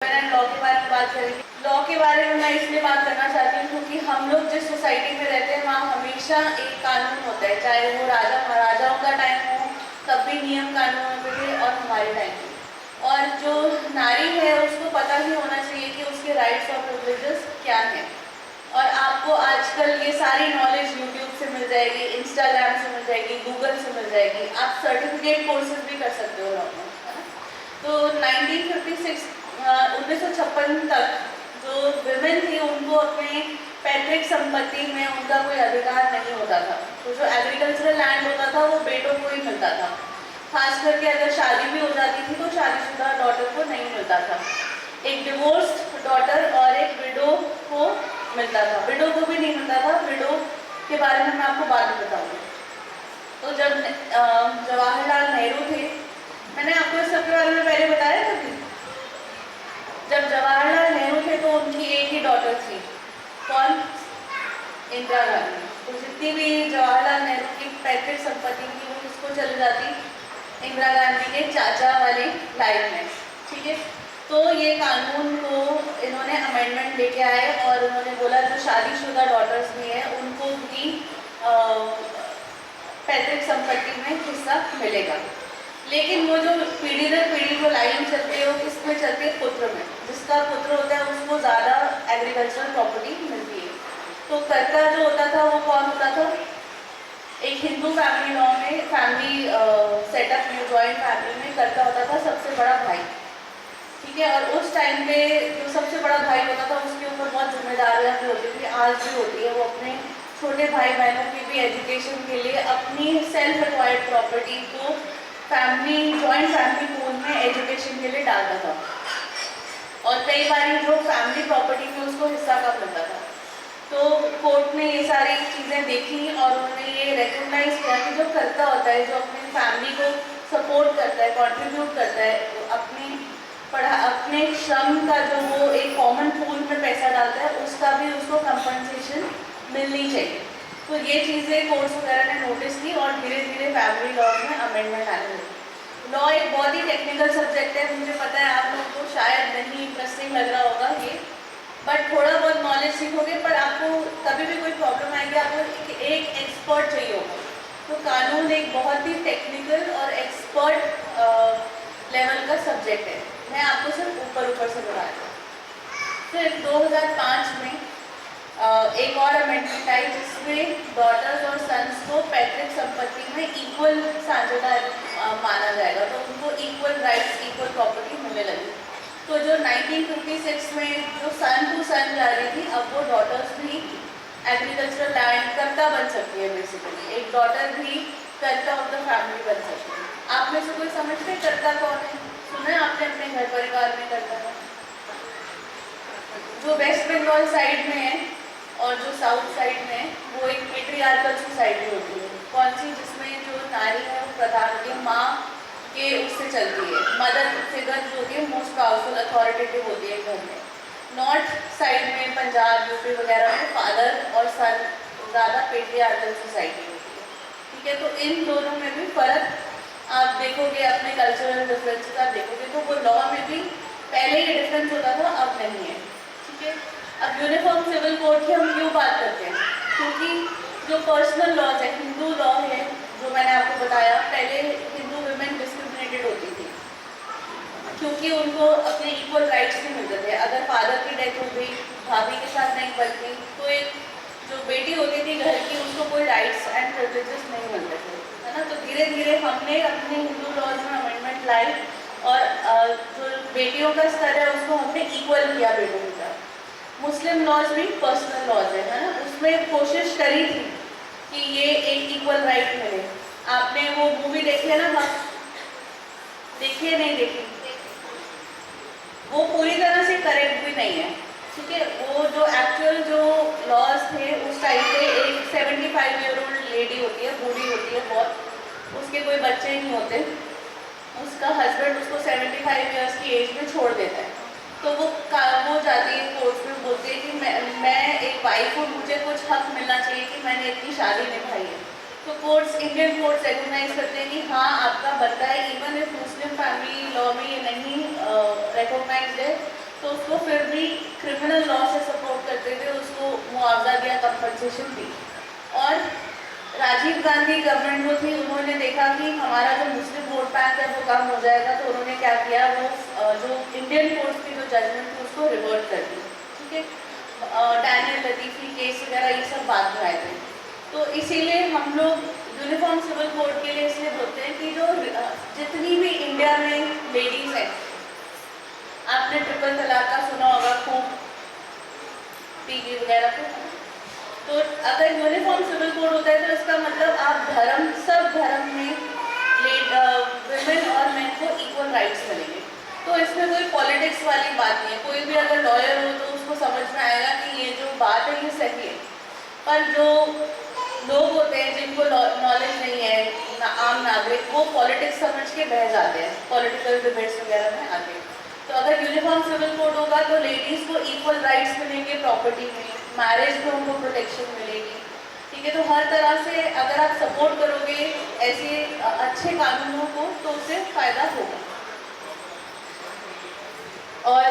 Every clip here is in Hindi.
मैंने लॉ के बारे में बात करेंगे। लॉ के बारे में मैं इसलिए बात करना चाहती हूँ क्योंकि हम लोग जिस सोसाइटी में रहते हैं वहाँ हमेशा एक कानून होता है, चाहे वो राजा महाराजाओं का टाइम हो तब भी नियम कानून होते थे और हमारे टाइम में। और जो नारी है उसको पता ही होना चाहिए कि उसके राइट्स और प्रिविलेजेस क्या हैं। और आपको आजकल ये सारी नॉलेज यूट्यूब से मिल जाएगी, इंस्टाग्राम से मिल जाएगी, गूगल से मिल जाएगी। आप सर्टिफिकेट कोर्सेज भी कर सकते हो लॉ में, है ना। तो 1956 तक जो विमेन थी उनको अपने पैतृक संपत्ति में उनका कोई अधिकार नहीं होता था। तो जो एग्रीकल्चरल लैंड होता था वो बेटों को ही मिलता था। खास करके अगर शादी भी हो जाती थी तो शादीशुदा डॉटर को नहीं मिलता था। एक डिवोर्स्ड डॉटर और एक विडो को मिलता था, विडो को भी नहीं मिलता था। विडो के बारे में मैं आपको बाद में बताऊंगी। तो जब जवाहरलाल नेहरू थे, मैंने आपको इस सबके बारे में पहले बताया था कि जब जवाहरलाल नेहरू थे तो उनकी एक ही डॉटर थी, कौन? इंदिरा गांधी। तो जितनी भी जवाहरलाल नेहरू की पैतृक संपत्ति थी वो किसको चली जाती? इंदिरा गांधी के चाचा वाली लाइन में, ठीक है। तो ये कानून को इन्होंने अमेंडमेंट लेके आए और उन्होंने बोला जो शादीशुदा डॉटर्स भी हैं उनको भी पैतृक संपत्ति में हिस्सा मिलेगा। लेकिन वो जो पीढ़ी दर पीढ़ी जो लाइन चलती है वो किसमें चलती है? पुत्र में। जिसका पुत्र होता है उसको ज़्यादा एग्रीकल्चरल प्रॉपर्टी मिलती है। तो कर्ता जो होता था वो कौन होता था? एक हिंदू फैमिली लॉ में, फैमिली सेटअप में, जॉइंट फैमिली में कर्ता होता था सबसे बड़ा भाई, ठीक है। और उस टाइम पे जो सबसे बड़ा भाई होता था उसके ऊपर बहुत जिम्मेदारियाँ भी होती थी, आज भी होती है। वो अपने छोटे भाई बहनों की भी एजुकेशन के लिए अपनी सेल्फ एक्वायर्ड प्रॉपर्टी को फैमिली, जॉइंट फैमिली पूल में एजुकेशन के लिए डालता था। और कई बार जो फैमिली प्रॉपर्टी में उसको हिस्सा कब मिलता था। तो कोर्ट ने ये सारी चीज़ें देखी और उन्होंने ये रिकॉग्नाइज किया कि जो कर्ता होता है, जो अपनी फैमिली को सपोर्ट करता है, कंट्रीब्यूट करता है, अपने श्रम का जो वो एक कॉमन पूल में पैसा डालता है, उसका भी उसको कंपनसेशन मिलनी चाहिए। तो ये चीज़ें कोर्ट्स वगैरह ने नोटिस की और धीरे धीरे फैमिली लॉ में अमेंडमेंट आने लगी। लॉ एक बहुत ही टेक्निकल सब्जेक्ट है, मुझे पता है आप लोगों को शायद नहीं इंटरेस्टिंग लग रहा होगा ये, बट थोड़ा बहुत नॉलेज सीखोगे। पर आपको कभी भी कोई प्रॉब्लम आएगी, आपको एक एक्सपर्ट चाहिए होगा। तो कानून एक बहुत ही टेक्निकल और एक्सपर्ट लेवल का सब्जेक्ट है। मैं आपको सिर्फ ऊपर से बता रही हूँ। फिर 2005 में एक और अमेंडमेंट आई जिसमें डॉटर्स और सन्स को पैतृक संपत्ति में इक्वल साझेदार माना जाएगा, तो उनको इक्वल राइट्स, इक्वल प्रॉपर्टी मिलने लगी। तो जो 1956 में जो सन टू सन जा रही थी, अब वो डॉटर्स भी एग्रीकल्चरल लैंड कर्ता बन सकती है। बेसिकली एक डॉटर भी कर्ता ऑफ द फैमिली बन सकती है। आप में से कोई समझते हैं कर्ता कौन है? सुना है आपने अपने घर परिवार में कर्ता है? जो वेस्ट बंगाल साइड में है और जो साउथ साइड में है वो एक पेट्रियार्कल सोसाइटी होती है। कौन सी? जिसमें जो नारी है वो प्रधान होती है, माँ के उससे चलती है। मदर फिगर जो होती है मोस्ट पावरफुल अथॉरिटेटिव होती है घर में। नॉर्थ साइड में पंजाब, यूपी वगैरह में फादर और सन ज़्यादा पेट्रियार्कल सोसाइटी होती है, ठीक है। तो इन दोनों में भी फ़र्क आप देखोगे, अपने कल्चरल डिफरेंसेस आप देखोगे। तो वो लॉ में भी पहले ये डिफरेंस होता था, अब नहीं है, ठीक है। अब यूनिफॉर्म सिविल कोड की हम क्यों बात करते हैं? क्योंकि जो पर्सनल लॉज है, हिंदू लॉ है, जो मैंने आपको बताया पहले, हिंदू वुमेन डिस्क्रिमिनेटेड होती थी क्योंकि उनको अपने इक्वल राइट्स नहीं मिलते थे। अगर फादर की डेथ हो गई, भाभी के साथ नहीं बनती, तो एक जो बेटी होती थी घर की, उसको कोई राइट्स एंड प्रिविलेजेस नहीं मिलते थे, है ना। तो धीरे धीरे हमने अपने हिंदू लॉज में अमेंडमेंट लाई और जो बेटियों का स्तर है उसको हमने इक्वल किया बेटों के साथ। मुस्लिम लॉज भी पर्सनल लॉज है ना, उसमें कोशिश करी थी कि ये एक इक्वल राइट मिले। आपने वो मूवी देखी है ना, हम देखी है नहीं देखी? वो पूरी तरह से करेक्ट भी नहीं है, ठीक है। वो जो एक्चुअल जो लॉज थे उस टाइम पे, एक 75 ईयर ओल्ड लेडी होती है, बूढ़ी होती है बहुत, उसके कोई बच्चे नहीं होते, उसका हस्बैंड उसको 75 ईयर्स की एज में छोड़ देता है। तो वो जाती है कोर्ट में, बोलती है कि मैं एक वाइफ हूँ, मुझे कुछ हक मिलना चाहिए कि मैंने इतनी शादी निभाई है। तो कोर्ट्स, इंडियन कोर्ट्स रिकॉग्नाइज करते हैं कि हाँ आपका बनता है। Even if Muslim family law में ये नहीं रिकॉग्नाइज्ड है, तो उसको फिर भी क्रिमिनल लॉ से सपोर्ट करते हुए उसको मुआवजा दिया, कंपनसेशन दी। और राजीव गांधी गवर्नमेंट जो थी उन्होंने देखा कि हमारा जो मुस्लिम वोट बैंक है वो कम हो जाएगा, तो उन्होंने क्या किया, वो जो इंडियन कोर्ट की जो जजमेंट थी उसको रिवर्ट कर दी। ठीक है, डैनियल लतीफ़ी केस वगैरह ये सब बाद में आए थे। तो इसीलिए हम लोग यूनिफॉर्म सिविल कोड के लिए इसलिए बोलते हैं कि जो जितनी भी इंडिया में लेडीज़ हैं, आपने ट्रिपल तलाक का सुना होगा खूब टीवी वगैरह पे। तो अगर यूनिफॉर्म सिविल कोड होता है तो इसका मतलब आप धर्म, सब धर्म में विमेन और मेन को इक्वल राइट्स मिलेंगे। तो इसमें कोई पॉलिटिक्स वाली बात नहीं है। कोई भी अगर लॉयर हो तो उसको समझ में आएगा कि ये जो बात है ये सही है। पर जो लोग होते हैं जिनको नॉलेज नहीं है, आम नागरिक, वो पॉलिटिक्स समझ के बह जाते हैं, पॉलिटिकल डिबेट्स वगैरह में आते हैं। तो अगर यूनिफॉर्म सिविल कोड होगा तो लेडीज़ को इक्वल राइट्स मिलेंगे, प्रॉपर्टी में, मैरिज में उनको प्रोटेक्शन मिलेगी। ठीक है, तो हर तरह से अगर आप सपोर्ट करोगे ऐसे अच्छे कानूनों को तो उससे फ़ायदा होगा। और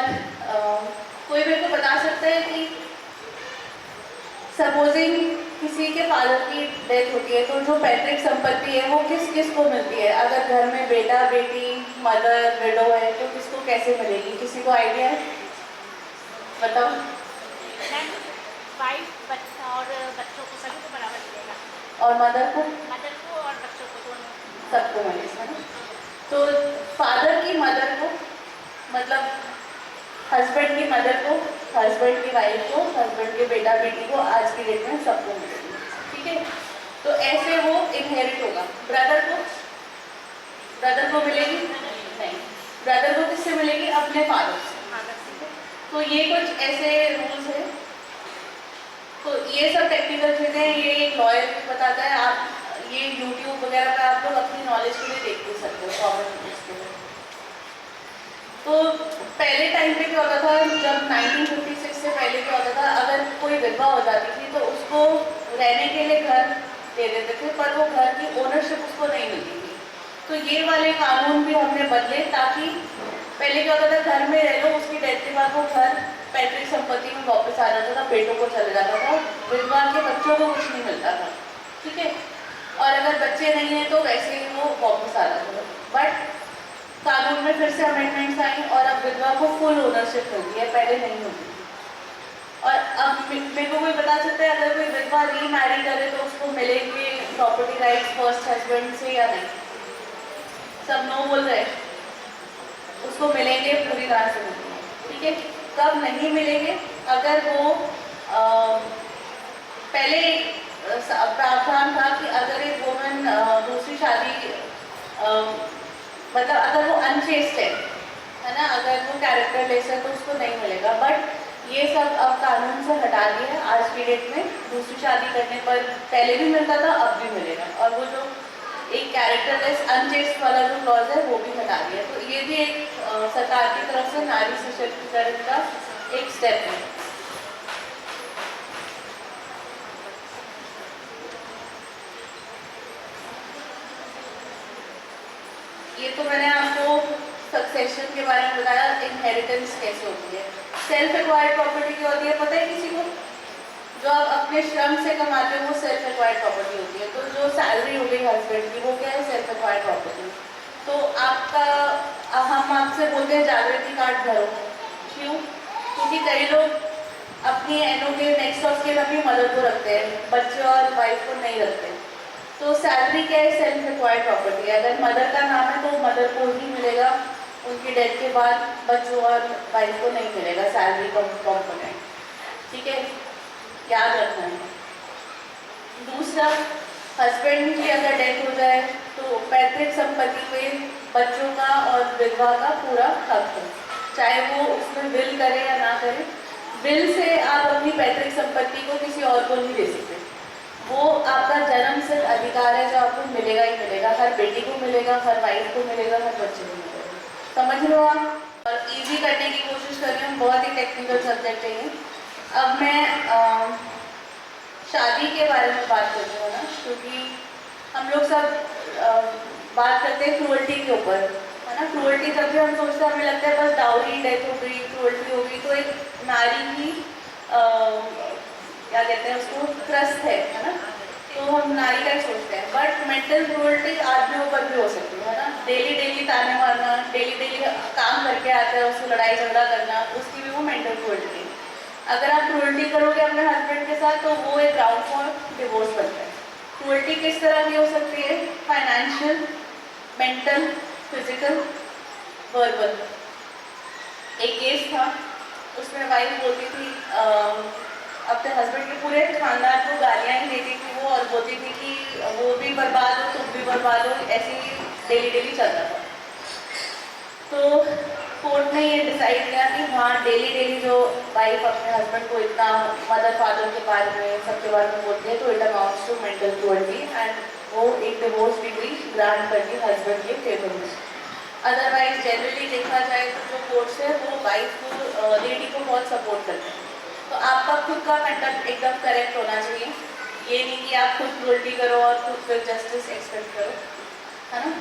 कोई मेरे को बता सकता है कि सपोजिंग किसी के फादर की डेथ होती है तो जो पैतृक संपत्ति है वो किस किस को मिलती है? अगर घर में बेटा, बेटी, मदर, विडो है तो किसको कैसे मिलेगी? किसी को आइडिया है? बताओ। वाइफ और बच्चों को सभी को बराबर मिलेगा। और मदर को? मदर को और बच्चों को दोनों सबको मिलेगा ना। तो फादर की मदर को, मतलब हस्बैंड की मदर को, हस्बैंड की वाइफ को, हस्बैंड के बेटा बेटी को आज की डेट में सबको मिलेगी। ठीक है, तो ऐसे वो इनहेरिट होगा। ब्रदर को मिलेगी नहीं। ब्रदर को किससे मिलेगी? अपने फादर से। तो ये कुछ ऐसे रूल्स हैं। तो ये सब टेक्निकल चीज़ें ये एक लॉयर बताता है। आप ये यूट्यूब वगैरह पर आप लोग अपनी नॉलेज के लिए देख भी सकते हो, कॉमन नॉलेज के लिए। तो पहले टाइम पे क्या होता था, जब 1956 से पहले क्या होता था, अगर कोई विधवा हो जाती थी तो उसको रहने के लिए घर दे देते थे, पर वो घर की ओनरशिप उसको नहीं मिलती थी। तो ये वाले कानून भी हमने बदले, ताकि पहले क्या होता था, घर में रह लो, उसकी डेथ के बाद वो घर पैतृक संपत्ति में वापस आ जाता था, बेटों को चले जाता था, विधवा के बच्चों को कुछ नहीं मिलता था। ठीक है, और अगर बच्चे नहीं हैं तो वैसे ही वो वापस आ जाता था। बट कानून में फिर से अमेंडमेंट्स आई और अब विधवा को फुल ओनरशिप मिलती है, पहले नहीं होती थी। और अब मेरे को कोई बता सकता है अगर कोई विधवा रीमैरी करे तो उसको मिलेंगे प्रॉपर्टी राइट्स फर्स्ट हस्बैंड से या नहीं? सब नो बोल रहे हैं। उसको मिलेंगे, पूरी तरह से मिलेंगे। ठीक है, कब नहीं मिलेंगे? अगर वो पहले प्रावधान था कि अगर एक वुमन दूसरी शादी मतलब अगर वो अनचेस्ट है ना, अगर वो कैरेक्टरलेस है तो उसको नहीं मिलेगा। बट ये सब अब कानून से हटा दिया है आज की डेट में। दूसरी शादी करने पर पहले भी मिलता था, अब भी मिलेगा। और वो जो एक कैरेक्टरलेस अनचेस्ट वाला जो क्लॉज है वो भी हटा दिया। तो ये भी एक सरकार की तरफ से नारी सशक्तिकरण का एक स्टेप है। ये तो मैंने आपको सक्सेशन के बारे में बताया, इनहेरिटेंस कैसे होती है। सेल्फ एक्वायर्ड प्रॉपर्टी क्या होती है पता है किसी को? जो आप अपने श्रम से कमाते हो वो सेल्फ एक्वायर्ड प्रॉपर्टी होती है। तो जो सैलरी हो गई हस्बैंड की वो क्या है? Self acquired property. तो आपका हम आपसे बोलते हैं जागृति कार्ड भरो। क्यों? क्योंकि कई लोग अपनी एनओ के नेक्स्ट ऑफ के अपनी मदर को रखते हैं, बच्चे और वाइफ को नहीं रखते। तो सैलरी क्या है? सेल्फ एक्वायर्ड प्रॉपर्टी है। अगर मदर का नाम है तो मदर को ही मिलेगा, उनकी डेथ के बाद बच्चों और वाइफ को नहीं मिलेगा सैलरी कॉम्पोनेंट। ठीक है, याद रखना है। दूसरा, हस्बैंड की अगर डेथ हो जाए तो पैतृक संपत्ति पे बच्चों का और विधवा का पूरा हक है, चाहे वो उसमें विल करे या ना करे। विल से आप अपनी पैतृक संपत्ति को किसी और को नहीं दे सकते। वो आपका जन्म सिद्ध अधिकार है जो आपको मिलेगा ही मिलेगा। हर बेटी को मिलेगा, हर वाइफ को मिलेगा, हर बच्चे को मिलेगा। समझ लो आप? और इजी करने की कोशिश कर रही हूँ, बहुत ही टेक्निकल सब्जेक्ट है ये। अब मैं शादी के बारे में बात करती हूँ ना, क्योंकि हम लोग सब बात करते हैं क्रूअल्टी के ऊपर, है ना। क्रूअल्टी जब भी हम सोचते हैं हमें लगता है बस डाउरी, डेथ हो गई, क्रूअल्टी हो गई, नारी की क्या कहते हैं उसको, त्रस्त है ना, तो हम नारी का ही सोचते हैं। बट मेंटल क्रूअल्टी आदमियों पर भी हो सकती है ना, डेली डेली ताने मारना, डेली डेली काम करके आता है उसको लड़ाई झगड़ा करना, उसकी भी वो मेंटल क्रूअल्टी है। अगर आप क्रूअल्टी करोगे अपने हस्बैंड के साथ तो वो एक ग्राउंड फॉर डिवोर्स बनता है। क्रूअल्टी किस तरह की हो सकती है? Financial, mental, physical, verbal. एक केस था, उसमें वाइफ बोलती थी अपने हस्बैंड के पूरे खानदान को गालियाँ ही देती थी वो, और बोलती थी कि वो भी बर्बाद हो, तुम भी बर्बाद हो, ऐसे ही डेली डेली चलता था। तो कोर्ट ने ये डिसाइड किया कि हाँ, डेली डेली जो वाइफ अपने हस्बैंड को इतना मदर फादर के बारे में, सबके बारे में बोलती है, तो it amounts to mental cruelty, and वो एक डिवोर्स डिग्री ग्रांट करती हस्बैंड के फेवर में। अदरवाइज जनरली देखा जाए तो जो कोर्ट्स है वो वाइफ को, लेडी को बहुत सपोर्ट करते हैं। तो आपका खुद का कंडक्ट एकदम करेक्ट होना चाहिए, ये नहीं कि आप खुद क्रूअल्टी करो और खुद फिर जस्टिस एक्सपेक्ट करो, है ना।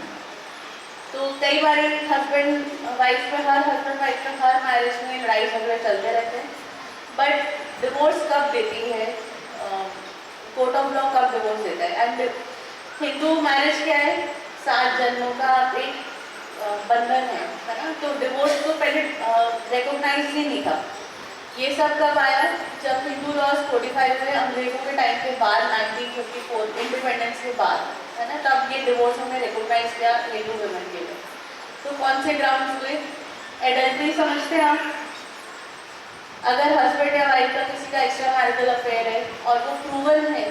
तो कई बार हस्बैंड वाइफ में, हर हस्बैंड वाइफ में हर मैरिज में लड़ाई झगड़े चलते रहते हैं। बट डिवोर्स कब देती है कोर्ट ऑफ लॉ, कब डिवोर्स देता है? एंड हिंदू मैरिज क्या है? 7 जन्मों का एक बंधन है ना। तो डिवोर्स तो पहले रिकॉग्नाइज ही नहीं था। ये सब कब आया? जब हिंदू लॉज कोडिफाई हुए अंग्रेजों के टाइम के बाद, 1954 इंडिपेंडेंस के बाद, है ना, तब ये डिवोर्स हमने रिकॉग्नाइज किया हिंदू वुमेन के लिए। तो कौन से ग्राउंड्स हुए? एडल्ट्री समझते हैं आप? अगर हस्बैंड या वाइफ का किसी का एक्स्ट्रा मैरिटल अफेयर है और वो प्रूवन है,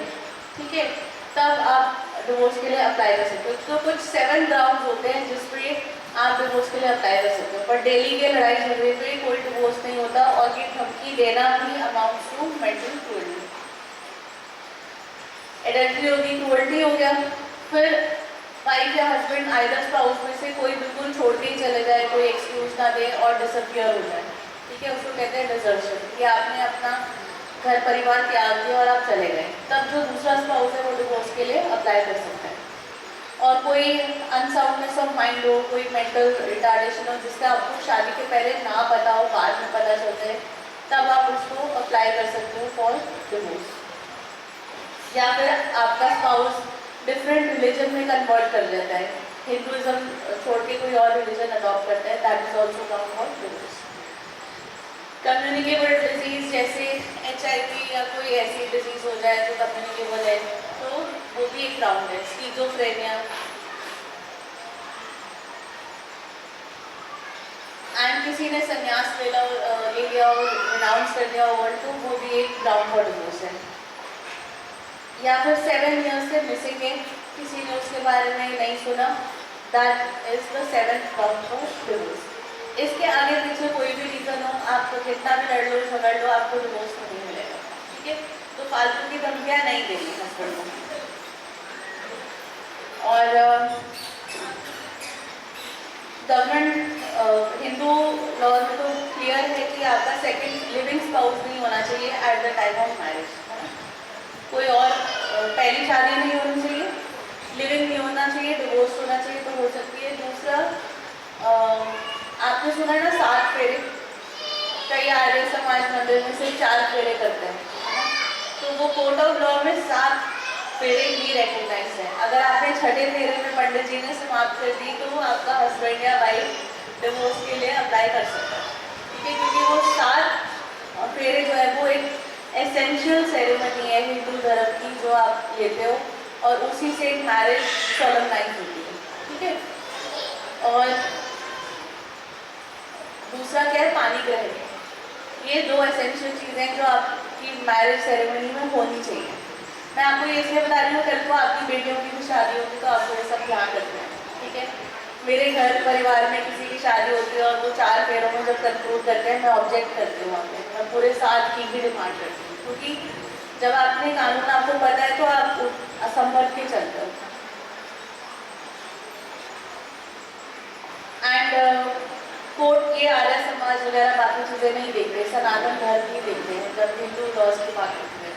ठीक है, तब आप डिवोर्स के लिए अप्लाई कर सकते हो। तो कुछ 7 ग्राउंड्स होते हैं जिस पे आप डिवोर्स के लिए अप्लाई कर सकते हो। पर डेली के लड़ाई झगड़े पे कोई डिवोर्स नहीं होता, और ये धमकी देना भी amounts to mental cruelty. Adultery होगी, क्रूअल्टी हो गया। फिर वाइफ या हस्बैंड आइदर स्पाउस में से कोई बिल्कुल छोड़ के ही चले जाए, कोई एक्सक्यूज ना दे और डिसअपियर हो जाए, ठीक है, उसको कहते हैं डिजर्शन, कि आपने अपना घर परिवार त्याग दिया और आप चले गए। तब जो दूसरा स्पाउस है वो डिवोर्स के लिए अप्लाई कर सकता है। और कोई अनसाउंडनेस ऑफ माइंड हो, कोई मेंटल रिटार्डेशन हो जिसका आपको शादी के पहले ना पता हो, बाद में पता चलता है, तब आप उसको अप्लाई कर सकते हो फॉर डिवोर्स। या फिर आपका स्पाउस डिफरेंट रिलीजन में कन्वर्ट कर लेता है, हिंदुइज्म छोड़ के कोई और रिलीजन अडॉप्ट करता है, that is also count for divorce. Communicable disease जैसे HIV या कोई ऐसी डिजीज हो जाए जो कम्युनिकेबल है, तो वो भी एक ग्राउंड है। स्किज़ोफ्रेनिया एंड किसी ने संन्यास ले लिया और रिनाउंस कर दिया वर्ल्ड, तो वो भी एक ग्राउंड फॉर डिवोर्स है। या फिर 7 ईयर्स से मिसिंग है, किसी ने उसके बारे में नहीं सुना, that is the 7th ground for divorce. इसके आगे पीछे कोई भी रीज़न हो, आप कितना भी लड़ लो झगड़ लो, आपको डिवोर्स नहीं मिलेगा, ठीक है। तो फालतू की धमकियाँ नहीं देनी हस्बैंड को। और गवर्नमेंट हिंदू लॉ में तो क्लियर है कि आपका सेकंड लिविंग स्पाउस नहीं होना चाहिए at the time of marriage, है ना। कोई और पहली शादी नहीं होनी चाहिए, लिविंग नहीं होना चाहिए, डिवोर्स होना चाहिए तो हो सकती है। दूसरा, आपने सुना है ना 7 फेरे, कई आर्य समाज मंदिर में से 4 फेरे करते हैं, तो वो कोर्ट ऑफ लॉ में 7 फेरे ही रिकॉग्नाइज है। अगर आपने 6ठे फेरे में पंडित जी ने समाप्त कर दी तो आपका हस्बैंड या वाइफ डिवोर्स के लिए अप्लाई कर सकता है, ठीक है, क्योंकि वो 7 फेरे जो है वो एक एसेंशियल सेरेमनी है हिंदू धर्म की जो आप लेते हो, और उसी से एक मैरिज सोलमनाइज होती है, ठीक है। और दूसरा क्या है? पानी ग्रहण। ये 2 एसेंशियल चीज़ें जो आपकी मैरिज सेरेमनी में होनी चाहिए। मैं आपको ये इसलिए बता रही हूँ, कल को आपकी बेटियों की भी शादी होगी तो आपको ये सब ध्यान रखना है, ठीक है। मेरे घर परिवार में किसी की शादी होती है और वो 4 फेरों में जब कंक्लूड करते हैं, मैं ऑब्जेक्ट करती हूँ, वहाँ पे मैं पूरे 7 की भी डिमांड करती हूँ, क्योंकि जब आपने कानून आपको पता है तो आप असंभल के चलते हो। एंड कोर्ट ये आर्य समाज वगैरह बाकी चीज़ें नहीं देखते, सनातन धर्म ही देखते हैं जब हिंदू लॉज की बात होती है।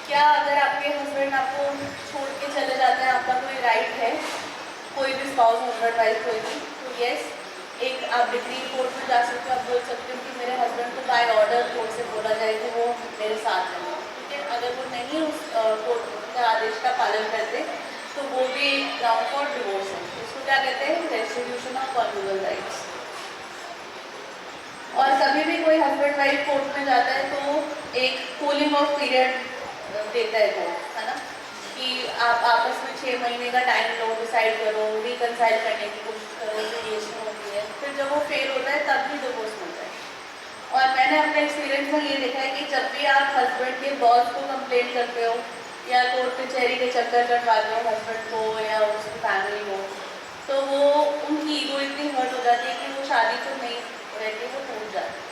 क्या अगर आपके हस्बैंड आपको छोड़ के चले जाते हैं, आपका कोई राइट है, कोई भी स्पाउस हस्बैंड वाइफ कोई भी, तो यस, एक आप डिग्री कोर्ट में जा सकते हो, आप बोल सकते हो कि मेरे हस्बैंड को बाय ऑर्डर कोर्ट से बोला जाए कि वो मेरे साथ रहें, ठीक है। अगर वो नहीं उस कोर्ट के आदेश का पालन करते तो वो भी ग्राउंड फॉर डिवोर्स है। इसको क्या कहते हैं, रेस्टिट्यूशन ऑफ कॉन्जुगल राइट्स। और कभी भी कोई हस्बैंड वाइफ कोर्ट में जाता है तो एक कूलिंग ऑफ पीरियड देता है कोर्ट, है ना, कि आप आपस में 6 महीने का टाइम लो, डिसाइड करो, रिकनसाइल करने की कोशिश करो, मीडिएशन होती है, फिर जब वो फेल होता है तब भी डिवोर्स मिलता है। और मैंने अपने एक्सपीरियंस में ये देखा है कि जब भी आप हस्बैंड के बॉस को कंप्लेंट करते हो या कोर्ट कचहरी के चक्कर कटवाते हो हस्बैंड को या उसकी फैमिली को, तो वो उनकी ईगो इतनी हर्ट हो जाती है कि वो शादी तो नहीं रहती, वो टूट जाती है।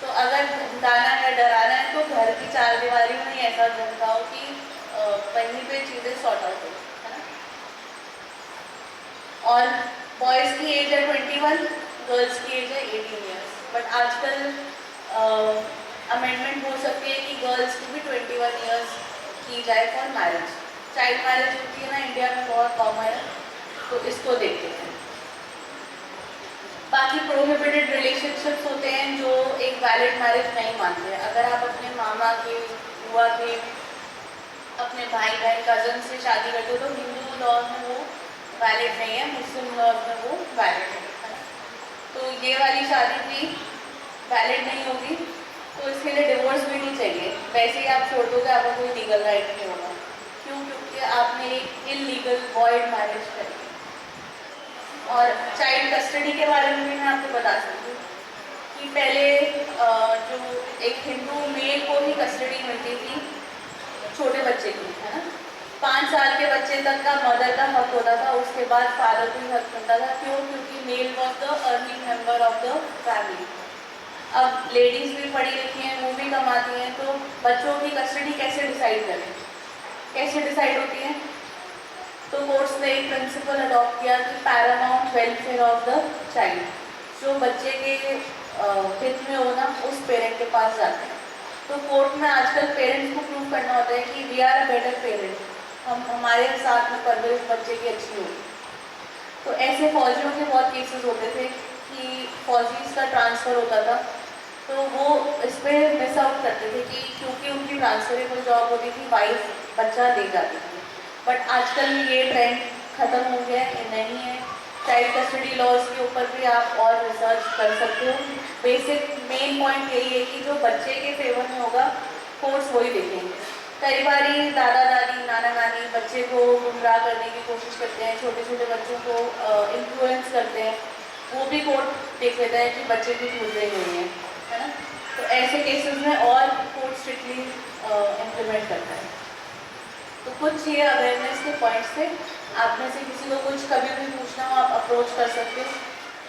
तो अगर धमकाना है, डराना है, तो घर की चार दीवारी में ही ऐसा धमकाओ कि वहीं पे चीज़ें सॉर्ट आउट हो, है ना। और बॉयज़ की एज है 21, गर्ल्स की एज है 18 ईयर्स। बट आजकल अमेंडमेंट हो सकती है कि गर्ल्स की भी 21 ईयर्स की जाए फॉर मैरिज। चाइल्ड मैरिज होती है ना इंडिया में, बहुत कॉमन है, तो इसको देखते हैं। बाकी प्रोहिबिटेड रिलेशनशिप्स होते हैं जो एक वैलिड मैरिज नहीं मानते हैं। अगर आप अपने मामा के, बुआ के, अपने भाई बहन कज़न से शादी करते हो तो हिंदू लॉ में वो वैलिड नहीं है, मुस्लिम लॉ में वो वैलिड है ना। तो ये वाली शादी भी वैलिड नहीं होगी, तो इसके लिए डिवोर्स भी नहीं चाहिए। वैसे ही आप छोड़ दोगे, आपका कोई लीगल राइट नहीं होगा। क्यों? क्योंकि आपने एक इलीगल वॉइड मैरिज करी। और चाइल्ड कस्टडी के बारे में भी मैं आपको बता सकती हूँ कि पहले जो एक हिंदू मेल को ही कस्टडी मिलती थी छोटे बच्चे की, है ना। 5 साल के बच्चे तक का मदर का हक होता था, उसके बाद फादर को ही हक मिलता था। क्यों? क्योंकि male was the earning member of the family. अब लेडीज़ भी पढ़ी लिखी हैं, वो भी कमाती हैं, तो बच्चों की कस्टडी कैसे डिसाइड करें, कैसे डिसाइड होती है? तो कोर्ट्स ने एक प्रिंसिपल अडॉप्ट किया कि Paramount welfare of the child, जो बच्चे के हित में हो ना, उस पेरेंट के पास जाते हैं। तो कोर्ट में आजकल पेरेंट्स को प्रूव करना होता है कि we are a better parent, हमारे साथ में परवरिश बच्चे की अच्छी होगी। तो ऐसे फौजियों के बहुत केसेस होते थे कि फौजीज का ट्रांसफ़र होता था, तो वो इस पर मिस आउट करते थे कि क्योंकि उनकी ट्रांसफरेबल जॉब होती थी, वाइफ बच्चा दे जाती थी। बट आजकल ये ट्रेंड ख़त्म हो गया है, ये नहीं है। चाइल्ड कस्टडी लॉज के ऊपर भी आप और रिसर्च कर सकते हो। बेसिक मेन पॉइंट यही है कि जो बच्चे के फेवर में होगा, कोर्ट्स वही देखेंगे। कई बार दादा दादी, नाना नानी बच्चे को गुमराह करने की कोशिश करते हैं, छोटे छोटे बच्चों को इन्फ्लुएंस करते हैं, वो भी कोर्ट देख लेता है कि बच्चे की भूल रही हुई है ना। तो ऐसे केसेस में और कोर्ट स्ट्रिक्टली इम्प्लीमेंट करता है। तो कुछ ये अवेयरनेस के पॉइंट्स थे। आप में से किसी को कुछ कभी भी पूछना हो, आप अप्रोच कर सकते हो।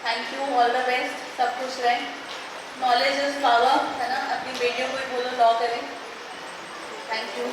Thank you, all the best, सब कुछ रहें। नॉलेज इज़ पावर, है ना। अपनी बेटियों को ही बोलो लॉ करें। Thank you.